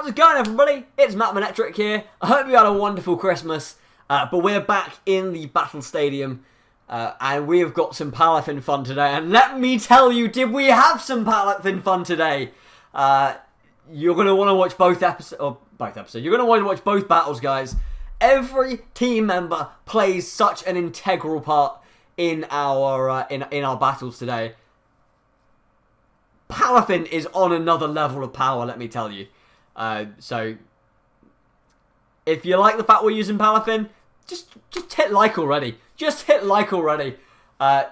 How's it going, everybody? It's Matt Manetric here. I hope you had a wonderful Christmas. But we're back in the Battle Stadium. And we have got some Palafin fun today. And let me tell you, did we have some Palafin fun today? You're going to want to watch both episodes. You're going to want to watch both battles, guys. Every team member plays such an integral part in our in our battles today. Palafin is on another level of power, let me tell you. So, if you like the fact we're using Palafin, just hit like already. Just hit like already.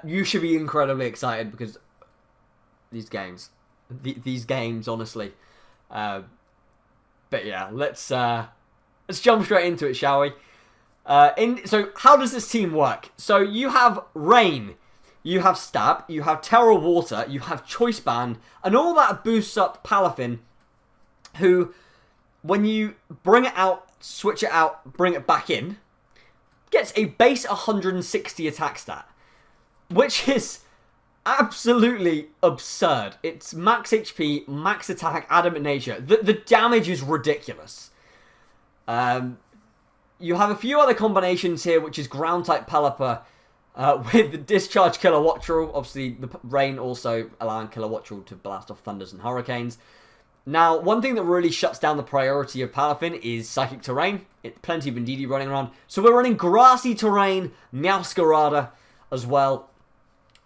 You should be incredibly excited because these games, honestly. But yeah, let's jump straight into it, shall we? So, how does this team work? So, you have Rain, you have Stab, you have Terror Water, you have Choice Band, and all that boosts up Palafin, who, when you bring it out, switch it out, bring it back in, gets a base 160 attack stat, which is absolutely absurd. It's max HP, max attack, adamant nature. The damage is ridiculous. You have a few other combinations here, which is ground type Pelipper with the discharge Kilowattrel. Obviously, the Rain also allowing Kilowattrel to blast off thunders and hurricanes. Now, one thing that really shuts down the priority of Palafin is Psychic Terrain. Plenty of Indeedee running around. So we're running Grassy Terrain, Meowscarada as well.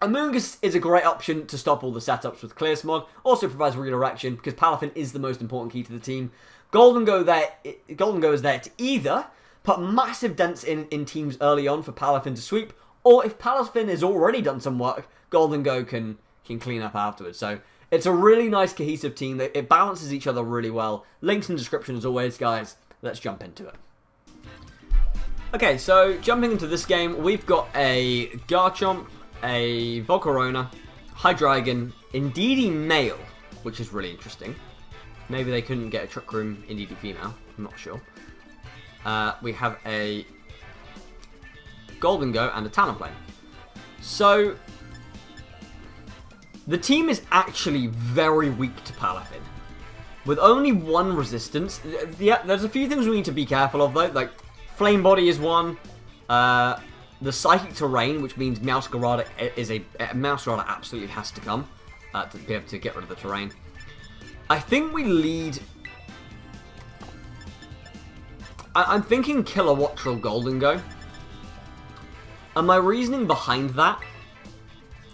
Amoonguss is a great option to stop all the setups with Clear Smog. Also provides redirection because Palafin is the most important key to the team. Golden Go is there to either put massive dents in teams early on for Palafin to sweep, or if Palafin has already done some work, Golden Go can clean up afterwards. So it's a really nice cohesive team. It balances each other really well. Links in the description as always, guys. Let's jump into it. Okay, so jumping into this game, we've got a Garchomp, a Volcarona, Hydreigon, Indeedee male, which is really interesting. Maybe they couldn't get a Trick Room Indeedee female. I'm not sure. We have a Golden Go and a Talonflame. So the team is actually very weak to Palafin. With only one resistance, there's a few things we need to be careful of though. Like, Flame Body is one. The Psychic Terrain, which means Meowscarada Meowscarada absolutely has to come to be able to get rid of the terrain. I think we lead. I'm thinking Kilowattrel Golden Go. And my reasoning behind that,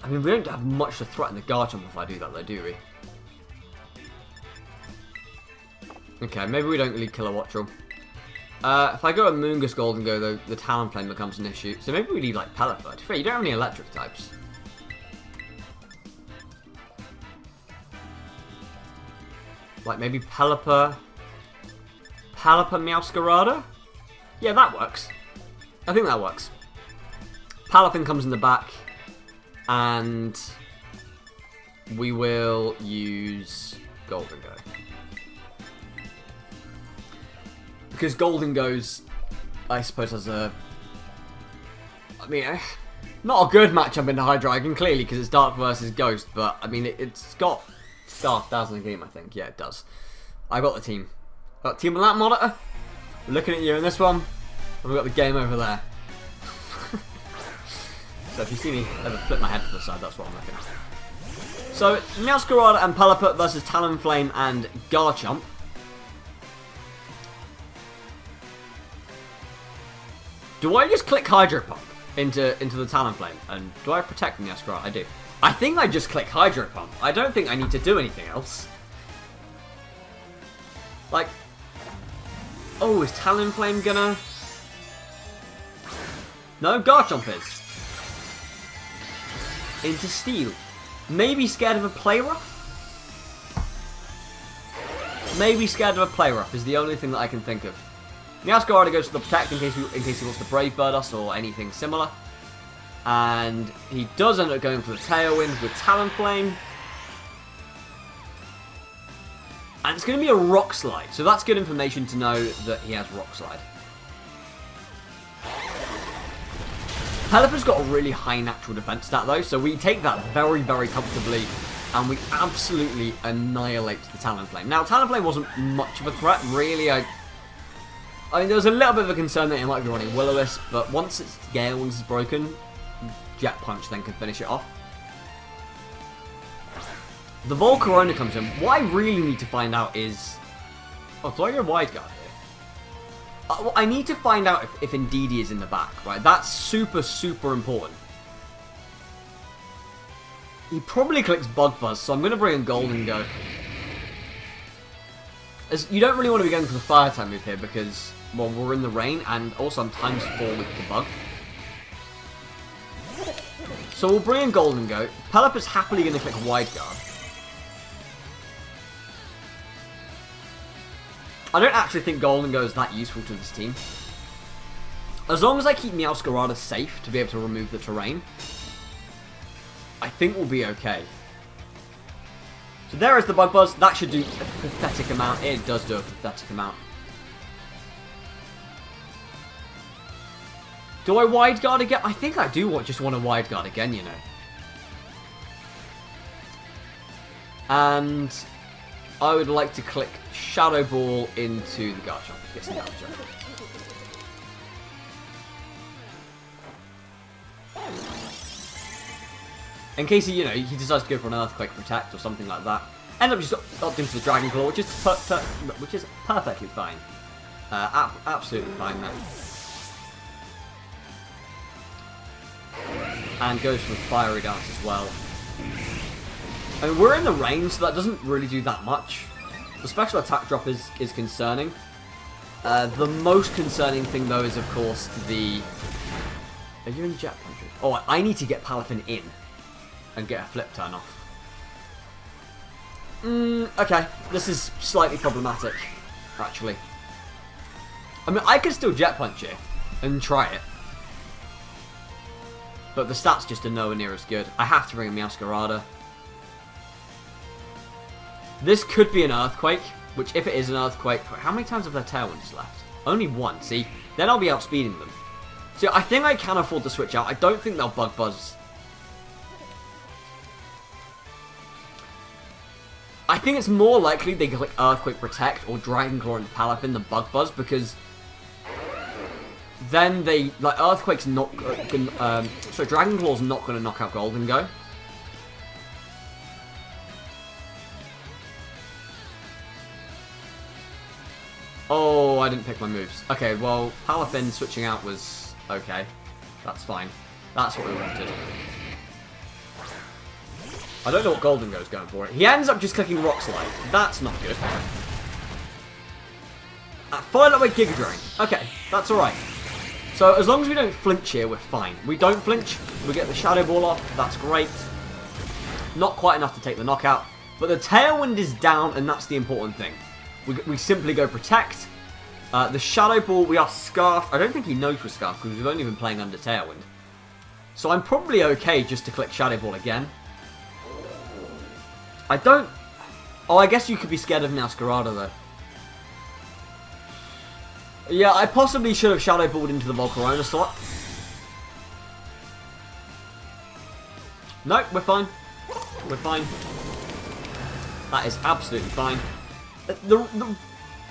I mean, we don't have much to threaten the Garchomp if I do that though, do we? Okay, maybe we don't lead Kilowattrel. If I go Amoonguss Golden Go though, the Talonflame becomes an issue. So maybe we lead like Pelipper. You don't have any electric types. Like maybe Pelipper Meowscarada? Yeah, that works. I think that works. Palafin comes in the back, and we will use Golden Go. Because Golden Go's, I suppose, has a... I mean, not a good matchup into Hydreigon, clearly, because it's Dark versus Ghost, but, I mean, it's got Dark Dazzling Gleam, I think. Yeah, it does. I got the team. Got Team on that monitor. We're looking at you in this one. And we've got the game over there. So if you see me ever flip my head to the side, that's what I'm looking at. So, Meowscarada and Pelipper versus Talonflame and Garchomp. Do I just click Hydro Pump into the Talonflame? And do I protect Meowscarada? I do. I think I just click Hydro Pump. I don't think I need to do anything else. Like... Oh, is Talonflame gonna... No, Garchomp is. Into Steel. Maybe scared of a Play Rough? Maybe scared of a Play Rough is the only thing that I can think of. Meowscarada goes for the Protect in case he wants to Brave Bird us or anything similar. And he does end up going for the Tailwind with Talonflame. And it's going to be a Rock Slide, so that's good information to know that he has Rock Slide. Pelipper's got a really high natural defense stat though, so we take that very, very comfortably and we absolutely annihilate the Talonflame. Now, Talonflame wasn't much of a threat, really. I mean, there was a little bit of a concern that it might be running Will-O-Wisp, but once its Gale Wings is broken, Jet Punch then can finish it off. The Volcarona comes in. What I really need to find out is... Oh, do I go Wide Guard here? Well, I need to find out if Indeedee is in the back, right? That's super, super important. He probably clicks Bug Buzz, so I'm going to bring in Golden Go. As you don't really want to be going for the Fire type move here because, well, we're in the rain, and also I'm ×4 with the Bug. So we'll bring in Golden Go. Pelipper's happily going to click Wide Guard. I don't actually think Golden Go is that useful to this team. As long as I keep Meowscarada safe to be able to remove the terrain, I think we'll be okay. So there is the Bug Buzz. That should do a pathetic amount. It does do a pathetic amount. Do I Wide Guard again? I think I do just want to Wide Guard again, you know. And I would like to click Shadow Ball into the Garchomp to get some damage on it. In case he decides to go for an Earthquake Protect or something like that. End up just opting for the Dragon Claw, which is perfectly fine. Absolutely fine then. And goes for the Fiery Dance as well. I mean, we're in the rain, so that doesn't really do that much. The special attack drop is concerning. The most concerning thing, though, is, of course, the... Are you in Jet Punch? Oh, I need to get Palafin in and get a flip turn off. Okay. This is slightly problematic, actually. I mean, I could still Jet Punch it and try it. But the stats just are nowhere near as good. I have to bring a Meowscarada. This could be an Earthquake, which if it is an Earthquake... How many times have their Tailwinds left? Only one, see? Then I'll be outspeeding them. So I think I can afford to switch out. I don't think they'll Bug Buzz. I think it's more likely they click Earthquake Protect or Dragon Claw into Palafin than Bug Buzz, because then they... Like, Earthquake's not... so Dragon Claw's not going to knock out Golden Go. Oh, I didn't pick my moves. Okay, well, Palafin switching out was okay. That's fine. That's what we wanted. I don't know what Golden Go's going for. He ends up just clicking Rock Slide. That's not good. Fired up by Giga Drain. Okay, that's alright. So, as long as we don't flinch here, we're fine. We don't flinch. We get the Shadow Ball off. That's great. Not quite enough to take the knockout. But the Tailwind is down, and that's the important thing. We simply go Protect. The Shadow Ball, we are Scarfed. I don't think he knows we're Scarfed because we've only been playing under Tailwind. So I'm probably okay just to click Shadow Ball again. I don't... Oh, I guess you could be scared of Meowscarada though. Yeah, I possibly should have Shadow Balled into the Volcarona slot. No, we're fine. We're fine. That is absolutely fine. The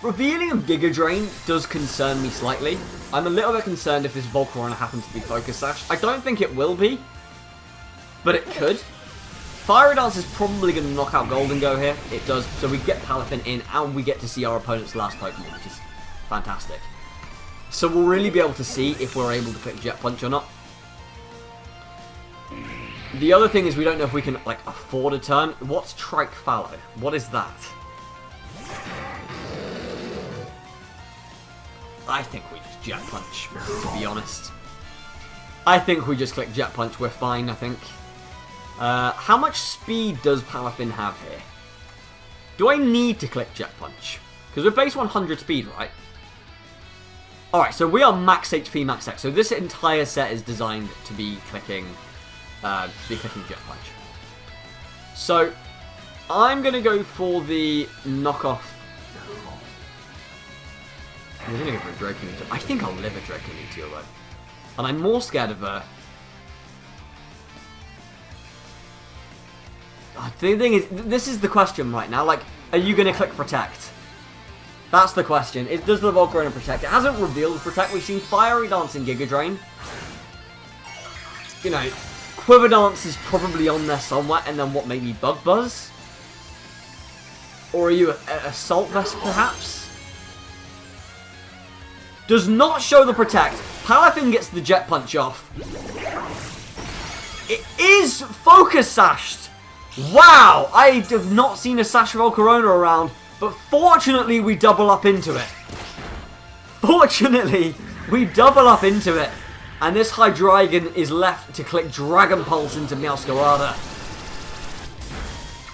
revealing of Giga Drain does concern me slightly. I'm a little bit concerned if this Volcarona happens to be Focus Sash. I don't think it will be, but it could. Fiery Dance is probably going to knock out Golden Go here. It does, so we get Palafin in, and we get to see our opponent's last Pokemon, which is fantastic. So we'll really be able to see if we're able to click Jet Punch or not. The other thing is we don't know if we can, like, afford a turn. What's Trike Fallow? What is that? I think we just Jet Punch, to be honest. I think we just click Jet Punch. We're fine, I think. How much speed does Palafin have here? Do I need to click Jet Punch? Because we're base 100 speed, right? Alright, so we are max HP, max X. So this entire set is designed to be clicking Jet Punch. So, I'm going to go for the knockoff. I'm going to go for a Draco Meteor. I think I'll live a Draco Meteor though. And I'm more scared of a... The thing is, this is the question right now. Like, are you going to click Protect? That's the question. Does the Volcarona Protect? It hasn't revealed Protect. We've seen Fiery Dance and Giga Drain. You know, Quiver Dance is probably on there somewhere. And then what, maybe Bug Buzz? Or are you Assault Vest, perhaps? Does not show the Protect. Palafin gets the Jet Punch off. It is Focus Sashed. Wow, I have not seen a Sash Volcarona around, but fortunately we double up into it. Fortunately, we double up into it. And this Hydreigon is left to click Dragon Pulse into Meowscarada.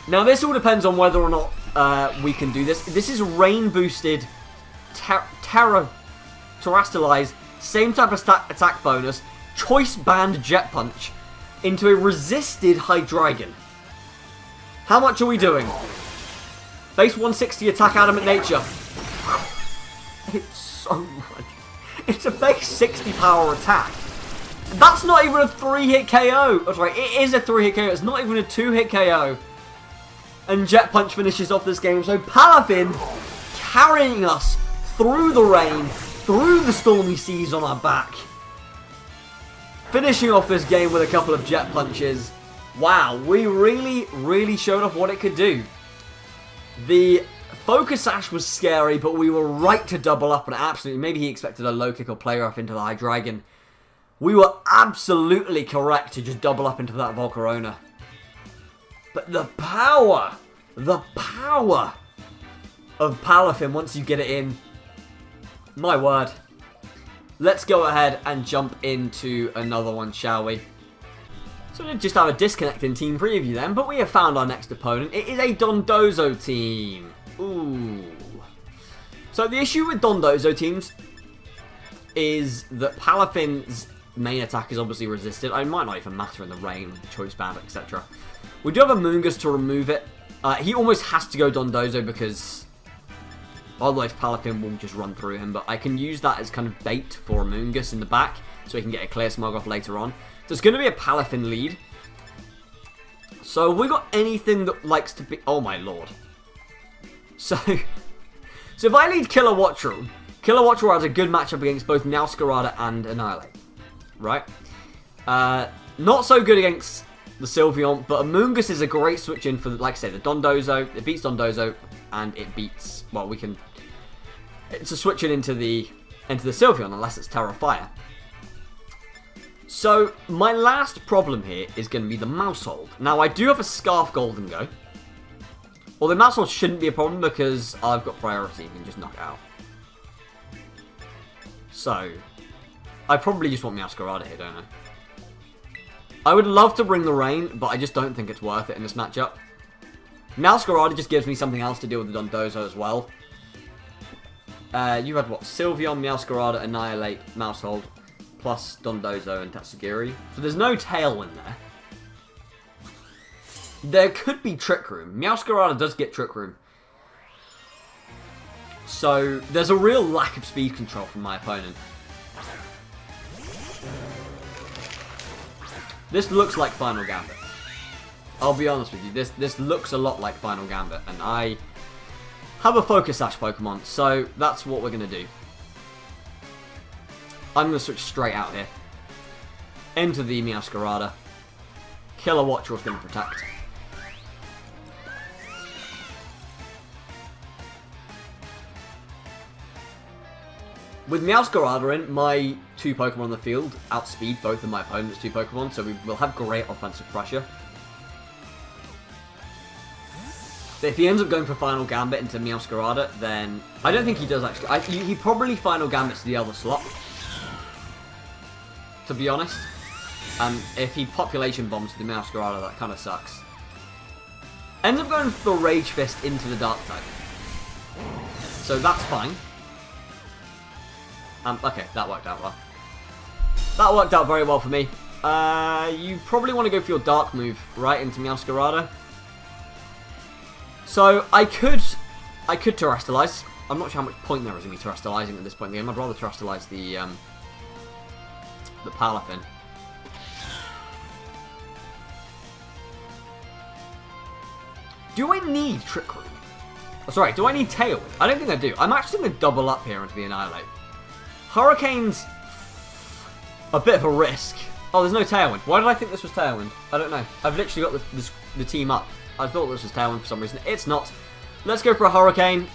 Now this all depends on whether or not we can do this. This is Rain boosted Terrastalize, same type of attack bonus, Choice Band Jet Punch into a resisted Hydreigon. How much are we doing? Base 160 attack Adamant Nature. It's so much. It's a base 60 power attack. That's not even a 3-hit KO. That's right, it is a 3-hit KO. It's not even a 2-hit KO. And Jet Punch finishes off this game. So Palafin carrying us through the rain, through the stormy seas on our back. Finishing off this game with a couple of Jet Punches. Wow, we really showed off what it could do. The Focus Sash was scary, but we were right to double up, and absolutely, maybe he expected a low kick or play off into the Hydreigon. We were absolutely correct to just double up into that Volcarona. But the power of Palafin once you get it in, my word. Let's go ahead and jump into another one, shall we? So we just have a disconnecting team preview then, but we have found our next opponent. It is a Dondozo team. Ooh. So the issue with Dondozo teams is that Palafin's main attack is obviously resisted. It might not even matter in the rain, Choice Band, etc. We do have a Moongus to remove it. He almost has to go Dondozo because otherwise Palafin will just run through him. But I can use that as kind of bait for a Moongus in the back so he can get a Clear Smog off later on. So it's going to be a Palafin lead. So have we got anything that likes to be... Oh my lord. So if I lead Killer Wattrel has a good matchup against both Meowscarada and Annihilate. Right? Not so good against the Sylveon, but a Moongus is a great switch in for, like I say, the Dondozo. It beats Dondozo, and it beats... Well, we can... It's a switch in into the Sylveon, unless it's Terra Fire. So, my last problem here is going to be the Maushold. Now, I do have a Scarf Golden Go. Although Maushold shouldn't be a problem because I've got priority and just knock it out. So, I probably just want Meowscarada here, don't I? I would love to bring the rain, but I just don't think it's worth it in this matchup. Meowscarada just gives me something else to deal with the Dondozo as well. You had what? Sylveon, Meowscarada, Annihilate, Maushold, plus Dondozo and Tatsugiri. So there's no tail in there. There could be Trick Room. Meowscarada does get Trick Room. So there's a real lack of speed control from my opponent. This looks like Final Gambit. I'll be honest with you, this looks a lot like Final Gambit, and I have a Focus Sash Pokemon, so that's what we're going to do. I'm going to switch straight out here. Enter the Meowscarada. Killer Wattrel's going to protect. With Meowscarada in, my two Pokemon on the field outspeed both of my opponent's two Pokemon, so we will have great offensive pressure. But if he ends up going for Final Gambit into Meowscarada, then... I don't think he does actually. He probably Final Gambits the other slot, to be honest. If he Population Bombs the Meowscarada, that kind of sucks. Ends up going for Rage Fist into the Dark type. So that's fine. Okay, that worked out well. That worked out very well for me. You probably want to go for your Dark move right into Meowscarada. So I could Terrestrialize. I'm not sure how much point there is in me Terrestrializing at this point in the game. I'd rather Terrestrialize the Palafin. Do I need Trick Room? Oh, sorry, do I need Tailwind? I don't think I do. I'm actually going to double up here into the Annihilate. Hurricane's a bit of a risk. Oh, there's no Tailwind. Why did I think this was Tailwind? I don't know. I've literally got the team up. I thought this was Tailwind for some reason. It's not. Let's go for a Hurricane.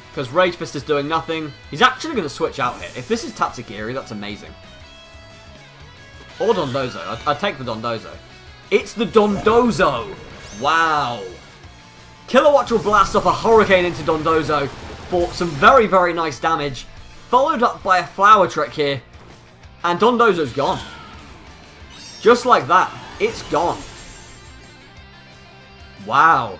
Because Rage Fist is doing nothing. He's actually going to switch out here. If this is Tatsugiri, that's amazing. Or Dondozo. I'd take the Dondozo. It's the Dondozo! Wow. Kilowatts will blast off a Hurricane into Dondozo for some very, very nice damage. Followed up by a Flower Trick here. And Dondozo's gone. Just like that. It's gone. Wow.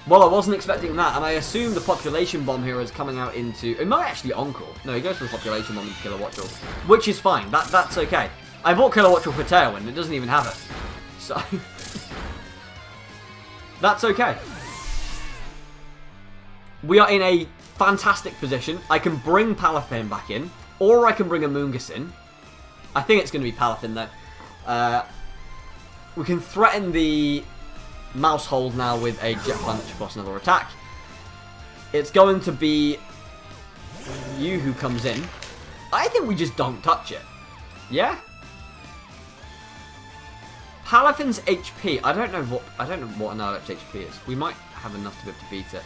Well, I wasn't expecting that, and I assume the Population Bomb here is coming out into... It might actually Encore. No, he goes for the Population Bomb into Kilowattrel, which is fine. That's okay. I bought Kilowattrel for Tailwind. It doesn't even have it. So... that's okay. We are in a fantastic position. I can bring Palafin back in, or I can bring Amoonguss in. I think it's going to be Palafin, though. We can threaten the Mouse Hold now with a Jet Punch plus another attack. It's going to be you who comes in. I think we just don't touch it. Yeah? Palafin's HP. I don't know what Annihilate HP is. We might have enough to be able to beat it.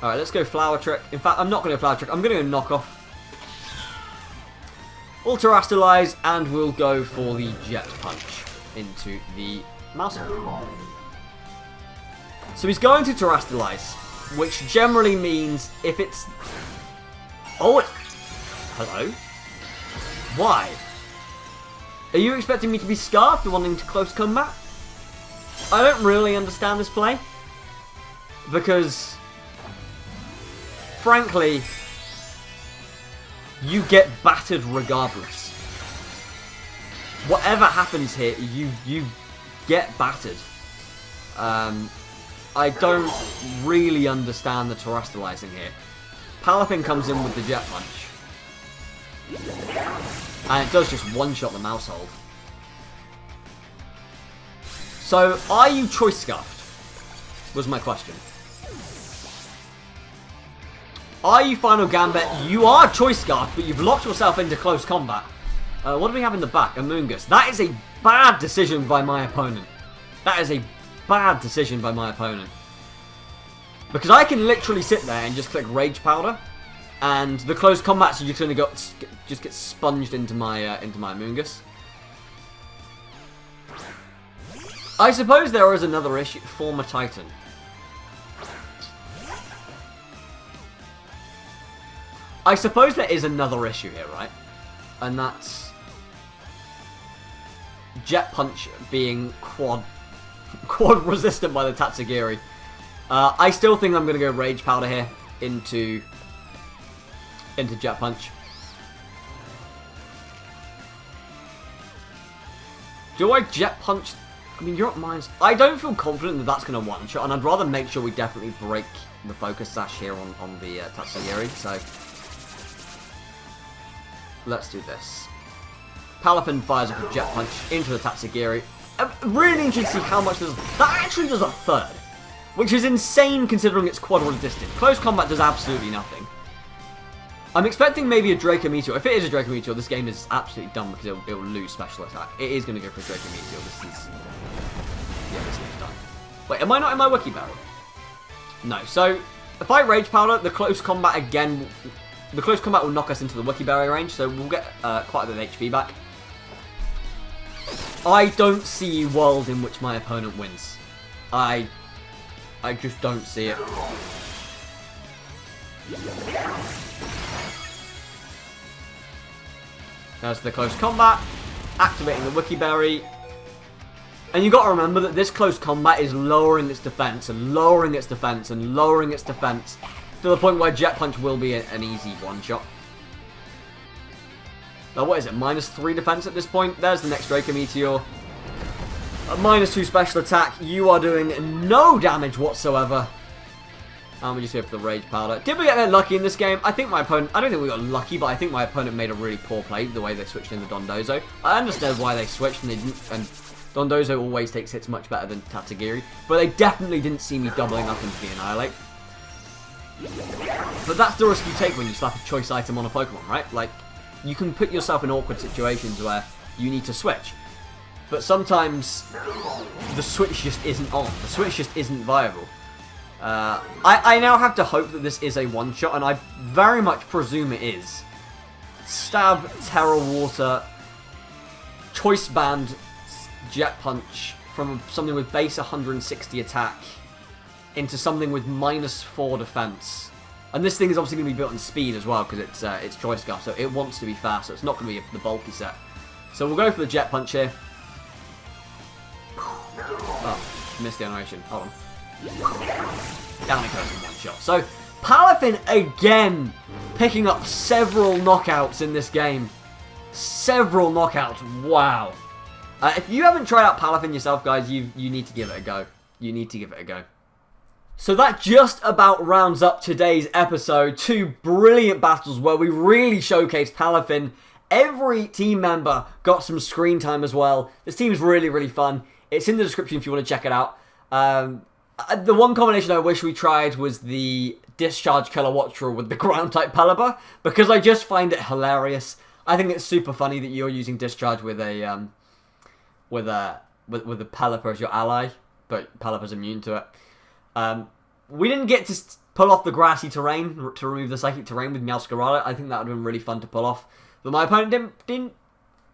Alright, let's go Flower Trick. In fact, I'm not going to Flower Trick. I'm going to go Knock Off. Ultra Terastallize, and we'll go for the Jet Punch into the Mouse. So he's going to Terastallize, which generally means if it's... Oh, hello? Why? Are you expecting me to be Scarfed and wanting to close combat? I don't really understand this play. Because, frankly, you get battered regardless. Whatever happens here, you get battered. I don't really understand the Terastallizing here. Palafin comes in with the Jet Punch. And it does just one-shot the Mouse Hold. So, are you Choice Scuffed? Was my question. Are you Final Gambit? You are Choice Scarf, but you've locked yourself into close combat. What do we have in the back? Amoonguss. That is a bad decision by my opponent. That is a bad decision by my opponent. Because I can literally sit there and just click Rage Powder, and the close combat, so you're going to just get sponged into my Amoonguss. I suppose there is another issue. Former Titan. I suppose there is another issue here, right? And that's Jet Punch being quad resistant by the Tatsugiri. I still think I'm going to go Rage Powder here into Jet Punch. Do I Jet Punch? I mean, you're at minus... I don't feel confident that that's going to one-shot, and I'd rather make sure we definitely break the Focus Sash here on the Tatsugiri, so... Let's do this. Palafin fires up a Jet Punch into the Tatsugiri. Really interesting to see how much does... That actually does a third, which is insane considering it's quad resistant. Close combat does absolutely nothing. I'm expecting maybe a Draco Meteor. If it is a Draco Meteor, this game is absolutely dumb because it will lose special attack. It is going to go for a Draco Meteor. This is... Yeah, this game's done. Wait, am I not in my Wiki Barrel? No. So, if I Rage Powder, the close combat again... The close combat will knock us into the Wiki Barrier range, so we'll get quite a bit of HP back. I don't see a world in which my opponent wins. I just don't see it. There's the close combat, activating the Wiki Berry. And you got to remember that this close combat is lowering its defense and lowering its defense and lowering its defense to the point where Jet Punch will be an easy one-shot. Now, what is it? -3 defense at this point? There's the next Draco Meteor. A -2 special attack. You are doing no damage whatsoever. And we just go for the Rage Powder. Did we get that lucky in this game? I think my opponent... I don't think we got lucky, but I think my opponent made a really poor play the way they switched in the Dondozo. I understand why they switched and they didn't... And Dondozo always takes hits much better than Tatsugiri. But they definitely didn't see me doubling up into the Annihilate. But that's the risk you take when you slap a choice item on a Pokemon, right? Like, you can put yourself in awkward situations where you need to switch. But sometimes the switch just isn't on. The switch just isn't viable. I now have to hope that this is a one-shot, and I very much presume it is. Stab, Terra Water, Choice Band, Jet Punch from something with base 160 attack into something with -4 defense. And this thing is obviously going to be built on speed as well, because it's Choice Scarf, so it wants to be fast, so it's not going to be the bulky set. So we'll go for the Jet Punch here. Oh, missed the animation. Hold on. Down it goes in one shot. So, Palafin again picking up several knockouts in this game. Several knockouts. Wow. If you haven't tried out Palafin yourself, guys, you need to give it a go. You need to give it a go. So that just about rounds up today's episode. 2 brilliant battles where we really showcased Palafin. Every team member got some screen time as well. This team is really, really fun. It's in the description if you want to check it out. The one combination I wish we tried was the Discharge Killer Watcher with the Ground-type Pelipper, because I just find it hilarious. I think it's super funny that you're using Discharge with a Pelipper as your ally, but Pelipper's immune to it. We didn't get to pull off the grassy terrain to remove the psychic terrain with Scarlet. I think that would have been really fun to pull off, but my opponent didn't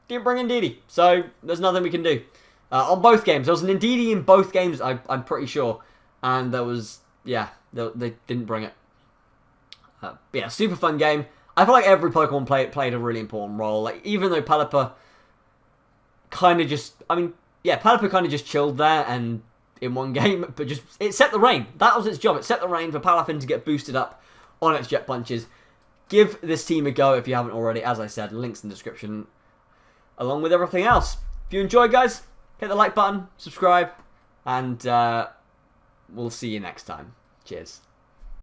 bring in Indeedee, so there's nothing we can do. On both games. There was an Indeedee in both games, I'm pretty sure. And there was, yeah, they didn't bring it. But yeah, super fun game. I feel like every Pokemon played a really important role. Like, even though Pelipper kind of just, Pelipper kind of just chilled there and in one game, but just, it set the rain. That was its job. It set the rain for Palafin to get boosted up on its Jet Punches. Give this team a go if you haven't already. As I said, links in the description, along with everything else. If you enjoyed, guys, hit the like button, subscribe, and we'll see you next time. Cheers.